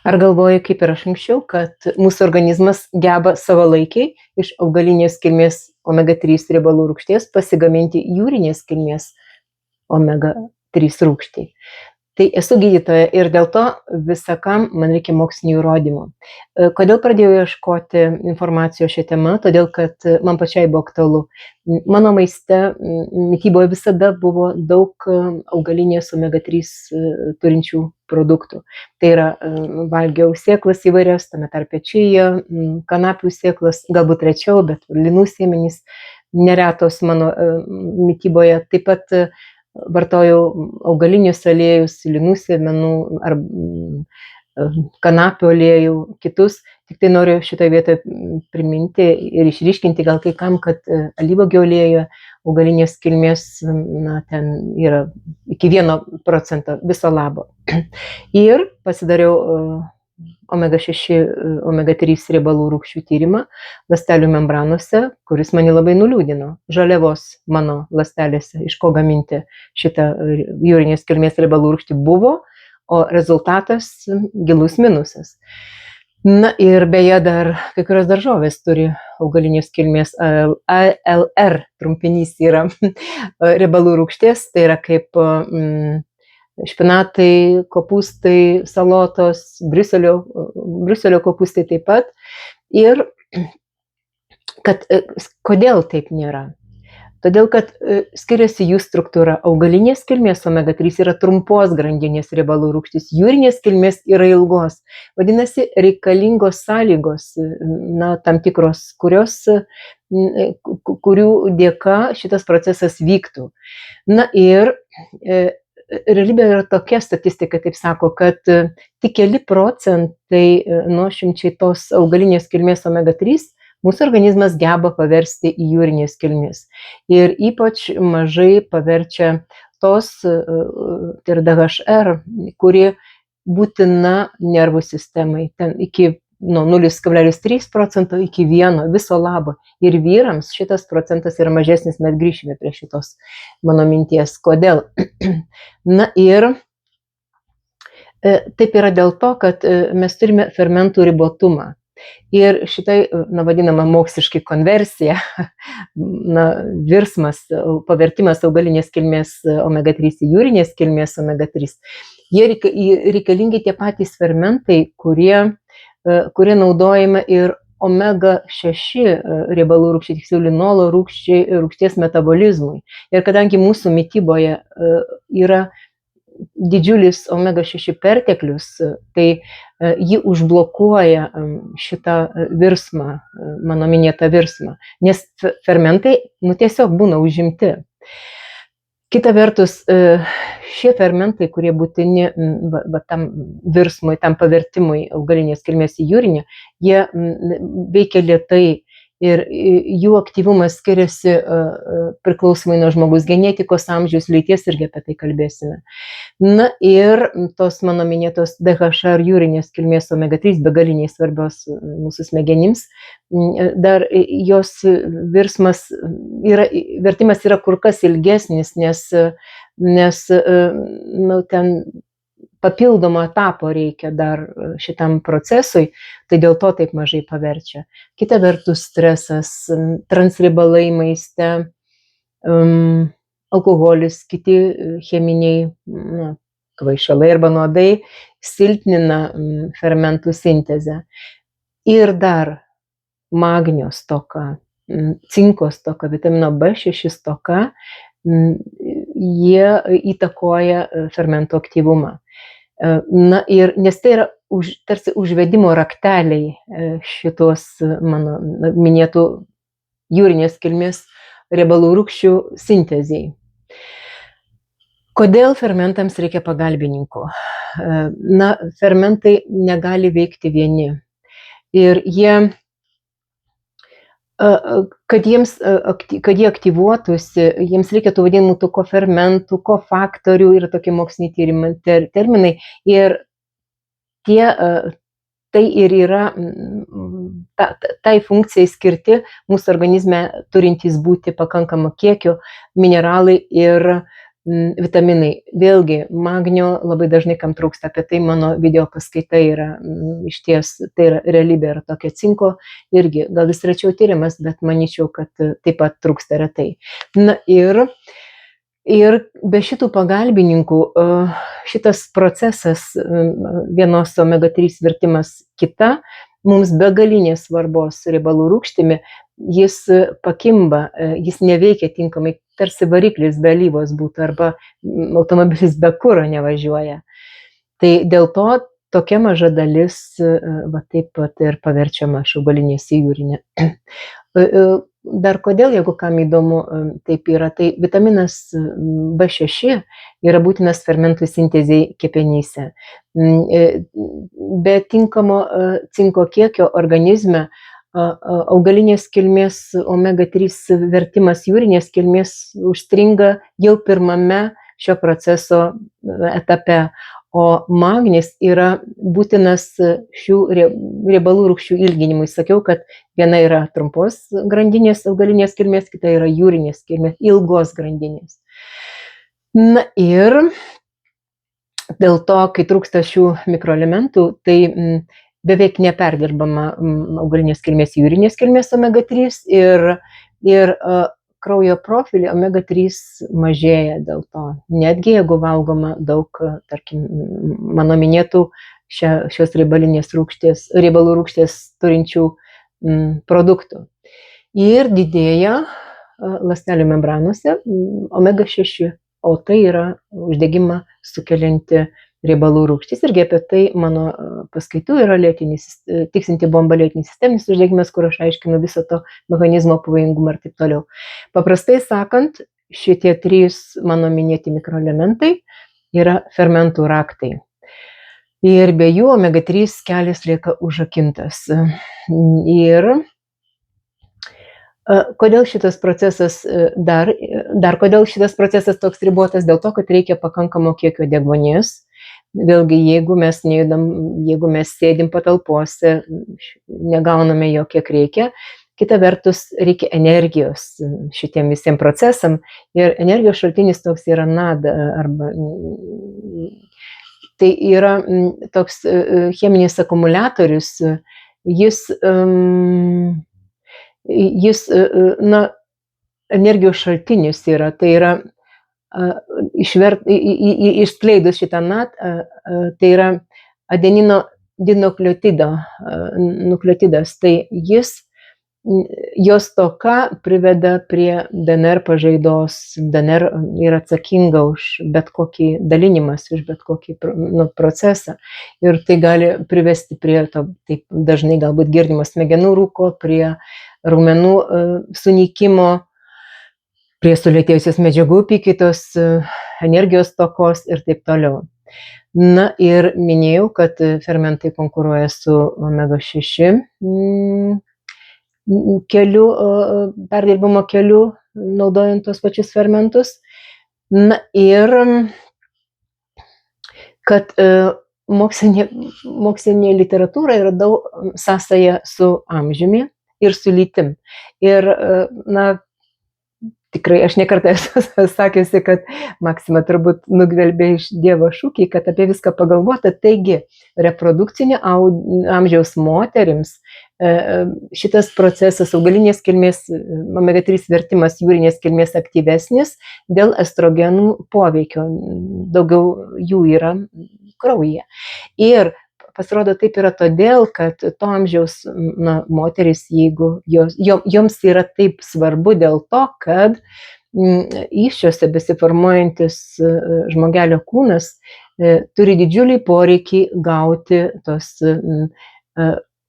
Ar galvoji, kaip ir aš anksčiau, kad mūsų organizmas geba savalaikiai iš augalinės kilmės omega-3 riebalų rūgšties pasigaminti jūrinės kilmės omega-3 rūgštį? Tai esu gydytoja ir dėl to visakam man reikia mokslinių įrodymų. Kodėl pradėjau ieškoti informacijos šią temą? Todėl, kad man pačiai buvo aktualu. Mano maiste, mityboje visada buvo daug augalinės omega-3 turinčių produktų. Tai yra, valgiau sėklas įvairias, tame tarpe čija, kanapių sėklas, galbūt rečiau, bet linų sėmenys neretos mano mityboje. Taip pat vartojau augalinius aliejus, linų sėmenų ar kanapių aliejų, kitus. Tik tai noriu šitoje vietoje priminti ir išryškinti gal kai kam, kad alyvuogių aliejuje augalinės kilmės, ten yra iki 1% viso labo. Ir pasidariau omega-6, omega-3 riebalų rūgščių tyrimą ląstelių membranose, kuris mane labai nuliūdino. Žaliavos mano ląstelėse, iš ko gaminti šitą jūrinės kilmės riebalų rūgštį buvo, o rezultatas gilus minusas. Na ir beje, dar kai kurios daržovės turi augalinės kilmės, ALR trumpinys yra riebalų rūgšties, tai yra kaip špinatai, kopūstai, salotos, briuselio kopūstai taip pat. Ir kodėl taip nėra? Todėl, kad skiriasi jų struktūra. Augalinės kilmės omega-3 yra trumpos grandinės riebalų rūgštys, jūrinės kilmės yra ilgos. Vadinasi, reikalingos sąlygos, tam tikros, kurių dėka šitas procesas vyktų. Na ir realybė yra tokia statistika, taip sako, kad tik keli procentai nuošimčiai tos augalinės kilmės omega-3 mūsų organizmas geba paversti į jūrinės kilmės. Ir ypač mažai paverčia tos, tai yra DHR, kuri būtina nervų sistemai, ten iki nuo 0,3% iki 1 viso labo. Ir vyrams šitas procentas yra mažesnis, mes grįšime prie šitos mano minties. Kodėl? Na ir taip yra dėl to, kad mes turime fermentų ribotumą. Ir šitai, vadinama moksliškai konversija, virsmas, pavertimas augalinės kilmės omega-3 į jūrinės kilmės omega-3, jie reikalingi tie patys fermentai, kurie naudojami ir omega-6 riebalų rūgščiai, tiksliau linolo rūgšties metabolizmui. Ir kadangi mūsų mityboje yra didžiulis omega-6 perteklius, tai jį užblokuoja šitą virsmą, mano minėtą virsmą, nes fermentai tiesiog būna užimti. Kita vertus, šie fermentai, kurie būtini tam virsmui, tam pavertimui augalinės kilmės į jūrinę, jie veikia lėtai ir jų aktyvumas skiriasi priklausomai nuo žmogaus genetikos, amžiaus, lyties, irgi apie tai kalbėsime. Na ir tos mano minėtos DHR jūrinės kilmės omega-3 begaliniai svarbios mūsų smegenims, dar jos vertimas yra kur kas ilgesnis, nes ten papildomo etapo reikia dar šitam procesui, tai dėl to taip mažai paverčia. Kita vertus stresas, transriebalai maiste, alkoholis, kiti cheminiai kvaišalai arba nuodai silpnina fermentų sintezę. Ir dar magnio stoka, cinko stoka, vitamino B6 stoka, jie įtakoja fermentų aktyvumą. Na ir nes tai yra tarsi užvedimo rakteliai šitos mano minėtų jūrinės kilmės riebalų rūgščių sintezei. Kodėl fermentams reikia pagalbininkų? Fermentai negali veikti vieni. Ir kad jie aktyvuotųsi, jiems reikia tų vadinamų tų kofermentų, kofaktorių, yra tokie moksliniai terminai. Ir tai ir yra tai funkcijai skirti mūsų organizme turintys būti pakankamą kiekio mineralai ir Vitaminai. Vėlgi, magnio labai dažnai kam trūksta, apie tai mano video paskaita yra išties, tai yra realybė, yra tokia. Cinko irgi, gal jis rečiau tyrimas, bet manyčiau, kad taip pat trūksta retai. Na ir be šitų pagalbininkų šitas procesas, vienos omega-3 virtimas kita, mums begalinės svarbos riebalų rūgštimi, jis pakimba, jis neveikia tinkamai, tarsi variklis be alyvos būtų, arba automobilis be kuro nevažiuoja. Tai dėl to tokia maža dalis va taip pat ir paverčiama iš augalinės į jūrinę. Dar kodėl, jeigu kam įdomu, taip yra, tai vitaminas B6 yra būtinas fermentų sintezei kepenyse. Be tinkamo cinko kiekio organizme augalinės kilmės omega-3 vertimas jūrinės kilmės užstringa jau pirmame šio proceso etape, o magnis yra būtinas šių riebalų rūgščių ilginimui. Sakiau, kad viena yra trumpos grandinės augalinės kilmės, kita yra jūrinės kilmės, ilgos grandinės. Na ir dėl to, kai trūksta šių mikroelementų, tai beveik neperdirbama augalinės kilmės, jūrinės kilmės omega-3 ir kraujo profilį omega-3 mažėja dėl to. Netgi jeigu valgoma daug, tarkim, mano minėtų šios riebalų rūgštės turinčių produktų. Ir didėja ląstelių membranose omega-6, o tai yra uždegimą sukelianti riebalų rūgštis. Irgi apie tai mano paskaitų yra tiksinti bomba lėtinis sisteminis uždegimas, kur aš aiškinu viso to mechanizmo pavojingumą ir taip toliau. Paprastai sakant, šitie 3 mano minėti mikroelementai yra fermentų raktai. Ir be jų omega-3 kelias lieka užrakintas. Ir kodėl šitas procesas kodėl šitas procesas toks ribotas? Dėl to, kad reikia pakankamo kiekio deguonies. Vėlgi, jeigu mes nejudam, jeigu mes sėdim patalpose, negauname jo kiek reikia. Kita vertus, reikia energijos šitiem visiem procesam. Ir energijos šaltinis toks yra NAD, arba tai yra toks cheminis akumuliatorius. Jis energijos šaltinis yra, tai yra išskleidus šitą NAD, tai yra adenino dinukleotidas, tai jos stoka priveda prie DNR pažaidos. DNR yra atsakinga už bet kokį dalinimas, už bet kokį procesą. Ir tai gali privesti prie to, taip dažnai galbūt girdimo smegenų rūko, prie raumenų sunykimo, prie sulėtėjusios medžiagų apykaitos, energijos stokos ir taip toliau. Na ir minėjau, kad fermentai konkuruoja su omega-6 keliu, perdirbimo keliu, naudojant tos pačius fermentus. Na ir kad mokslinė literatūra yra daug sąsaja su amžiumi ir su lytim. Ir, tikrai, aš nekartą esu sakiusi, kad Maksima turbūt nugvelbė iš Dievo šūkį, kad apie viską pagalvota. Taigi, reprodukcinio amžiaus moterims šitas procesas, augalinės kilmės, omega-3 vertimas jūrinės kilmės aktyvesnis dėl estrogenų poveikio. Daugiau jų yra kraujyje. Ir pasirodo, taip yra todėl, kad to amžiaus moteris, jeigu joms yra taip svarbu dėl to, kad įsčiose besiformuojantis žmogelio kūnas turi didžiulį poreikį gauti tos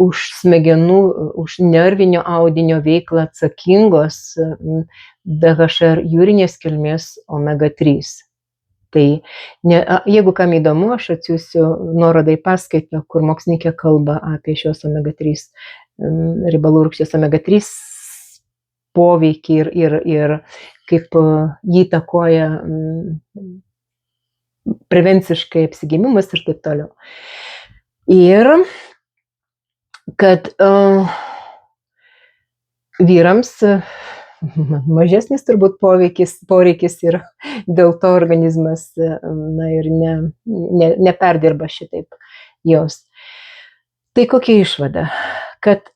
už smegenų, už nervinio audinio veiklą atsakingos DHR jūrinės kilmės omega-3. Tai jeigu kam įdomu, aš atsiųsiu nuorodą į paskaitą, kur mokslininkė kalba apie šios omega-3 riebalų rūgšties omega-3 poveikį ir kaip jį įtakoja prevenciškai apsigimimas ir taip toliau. Ir kad vyrams mažesnis turbūt poreikis ir dėl to organizmas ir neperdirba šitaip jos. Tai kokia išvada? Kad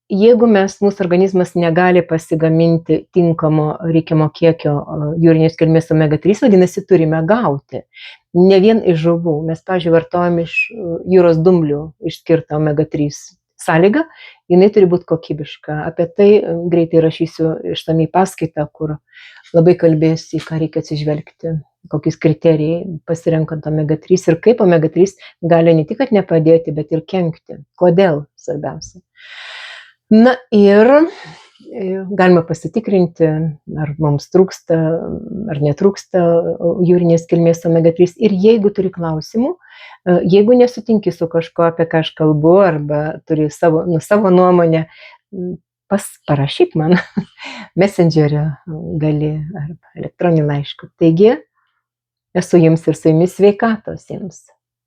jeigu mūsų organizmas negali pasigaminti tinkamo reikiamo kiekio jūrinės kilmės omega-3, vadinasi, turime gauti. Ne vien iš žuvų. Mes, pavyzdžiui, vartojame iš jūros dumblių išskirtą omega-3 sąlygą, jinai turi būti kokybiška. Apie tai greitai rašysiu išsamiai paskaitą, kur labai kalbėsiu, į ką reikia atsižvelgti, kokiais kriterijai pasirenkant omega-3 ir kaip omega-3 gali ne tik nepadėti, bet ir kenkti. Kodėl, svarbiausia. Na ir galima pasitikrinti, ar mums trūksta, ar netrūksta jūrinės kilmės omega-3. Ir jeigu turi klausimų, jeigu nesutinki su kažko, apie ką aš kalbu, arba turi savo nuomonę, parašyk man messengerio gali, arba elektroninį laišką. Taigi, esu jums ir su jumis, sveikatos jums.